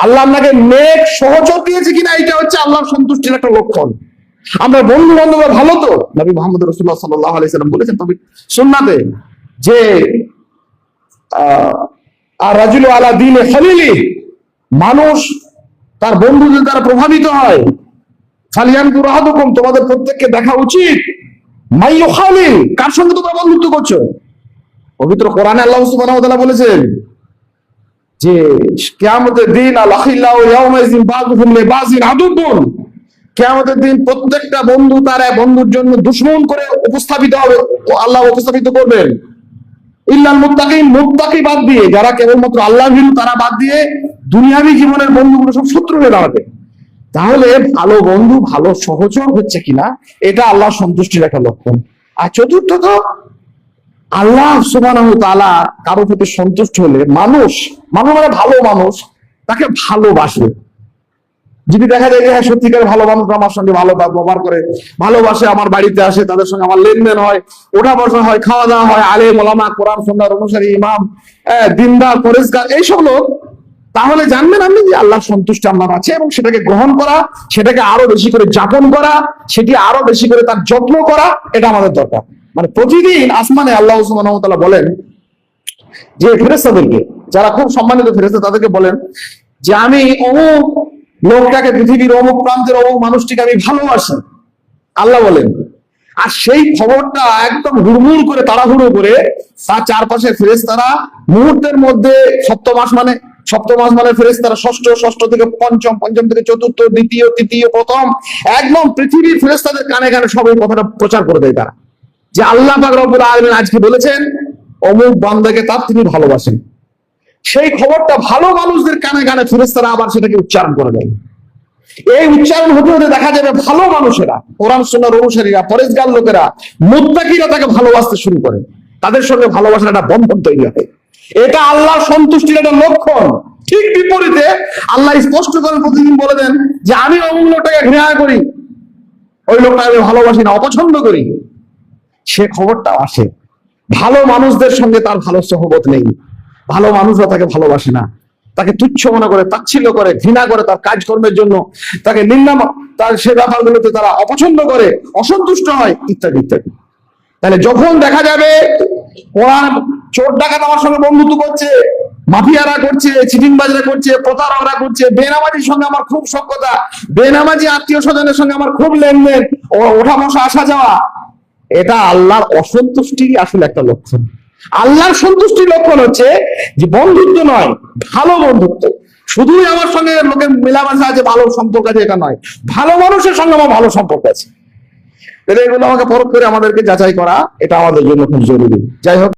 আল্লাহ আপনাকে নেক সহচর দিয়েছে কিনা, এটা হচ্ছে আল্লাহর সন্তুষ্টির একটা লক্ষণ। আমরা বন্ধু বান্ধব ভালো তো, নবী মুহাম্মদ রাসূলুল্লাহ সাল্লাল্লাহু আলাইহি সাল্লাম বলেছেন তবে সুন্নাতে যে আর রাজুলু আলা দীনে খলিলি, মানুষ তার বন্ধুদের দ্বারা প্রভাবিত হয়। ফালিয়ানজুর আহাদুকুম, তোমাদের প্রত্যেককে দেখা উচিত মাইয়ু খালিল, কার সঙ্গে তোমরা বন্ধুত্ব করছো। পবিত্র কোরআনে আল্লাহ সুবহানাহু ওয়া তাআলা বলেছেন যে কিয়ামতের দিন আল-আখিল্লাহু ইয়াওমাইযিন বাযুহুম লিবাযিন আদুবুন, কিয়ামতের দিন প্রত্যেকটা বন্ধু তার এক বন্ধুর জন্য দুশমন করে উপস্থাপিত হবে, আল্লাহ উপস্থাপিত করবেন। ইল্লাল মুত্তাকিন, মুত্তাকি বাদ দিয়ে, যারা কেবলমাত্র আল্লাহ ভীরু তারা বাদ দিয়ে দুনিয়াবী জীবনের বন্ধুগুলো সব শত্রু হয়ে দাঁড়াবে। তাহলে ভালো বন্ধু ভালো সহচর হচ্ছে কিনা, এটা আল্লাহর সন্তুষ্টির একটা লক্ষণ। আর চতুর্থত, আল্লাহ সুবহানাহু ওয়া তাআলা কারো প্রতি সন্তুষ্ট হলে মানুষ মানে ভালো মানুষ তাকে ভালোবাসে। যদি দেখা যায় যে হ্যাঁ সত্যিকার ভালো মানুষ আমার সঙ্গে ভালো ব্যবহার করে, ভালোবাসে, আমার বাড়িতে আসে, তাদের সঙ্গে আমার লেনদেন হয়, ওঠা বসা হয়, খাওয়া দাওয়া হয়, আলেম ওলামা, কোরআন সুন্নাহর অনুসারী, ইমাম, দিনদার, পরেজগার, এইসব লোক, তাহলে জানবেন আপনি যে আল্লাহর সন্তুষ্টি আমার আছে, এবং সেটাকে গ্রহণ করা, সেটাকে আরো বেশি করে যাপন করা, সেটি আরো বেশি করে তার যত্ন করা, এটা আমাদের দরকার। মানে প্রতিদিন আসমানে আল্লাহ সুবহানাহু ওয়া তাআলা বলেন যে ফেরেশতাদেরকে, যারা খুব সম্মানিত ফেরেশতা, তাদেরকে বলেন যে আমি অমুক লোকটাকে, পৃথিবীর অমুক প্রান্তের অমুক মানুষটিকে আমি ভালোবাসি, আল্লাহ বলেন। আর সেই খবরটা একদম হুড়মুড় করে, তাড়াহুড়ো করে তার চারপাশে ফেরেশতারা মুহূর্তের মধ্যে, সপ্তম আসমানে ফেরেশতারা ষষ্ঠ থেকে পঞ্চম, পঞ্চম থেকে চতুর্থ, দ্বিতীয়, তৃতীয়, প্রথম, একদম পৃথিবীর ফেরেশতাদের কানে কানে সব এই কথাটা প্রচার করে দেয় তারা, যে আল্লাহ পাক রব্বুল আলামিন আজকে বলেছেন অমুক বান্দাকে তার তিনি ভালোবাসেন। সেই খবরটা ভালো মানুষদের কানে কানে ফেরেশতারা আবার সেটাকে উচ্চারণ করে দেয়। এই উচ্চারণ হতে হতে দেখা যাবে ভালো মানুষেরা, কোরআন সুন্নাহর অনুসারীরা, পরেজগার লোকেরা, মুত্তাকিরা তাকে ভালোবাসতে শুরু করে, তাদের সঙ্গে ভালোবাসার একটা বন্ধন তৈরি হয়। এটা আল্লাহর সন্তুষ্টির একটা লক্ষণ। ঠিক বিপরীতে আল্লাহ স্পষ্ট করে প্রতিদিন বলে দেন যে আমি অমুক লোকটাকে ঘৃণা করি, ওই লোকটাকে আমি ভালোবাসি না, অপছন্দ করি। সে খবরটা আসে, ভালো মানুষদের সঙ্গে তার ভালো সহবত নেই, ভালো মানুষরা তাকে ভালোবাসে না, তাকে তুচ্ছ মনে করে, তাচ্ছিল্য করে, ঘৃণা করে, তার কাজকর্মের জন্য তাকে নিন্দা, তার সে ব্যাপারগুলোতে তারা অপছন্দ করে, অসন্তুষ্ট হয়, ইত্যাদি ইত্যাদি। তাহলে যখন দেখা যাবে কোরআন চোর ডাকাত আমার সঙ্গে বন্ধুত্ব করছে, মাফিয়ারা করছে, চিটিংবাজরা করছে, প্রতারকরা করছে, বেনামাজির সঙ্গে আমার খুব সখ্যতা, বেনামাজি আত্মীয় স্বজনের সঙ্গে আমার খুব লেনদেন, ওঠা বসা আসা যাওয়া, এটা আল্লাহর অসন্তুষ্টি আসলে একটা লক্ষণ। আল্লাহর সন্তুষ্টির লক্ষণ হচ্ছে যে বন্ধুত্ব নয়, ভালো বন্ধুত্ব। শুধুই আমার সঙ্গে লোকের মেলামেশা আছে, ভালো সম্পর্ক আছে, এটা নয়, ভালো মানুষের সঙ্গে আমার ভালো সম্পর্ক আছে। এগুলো আমাকে পরখ করে আমাদেরকে যাচাই করা, এটা আমাদের জন্য খুব জরুরি। যাই হোক।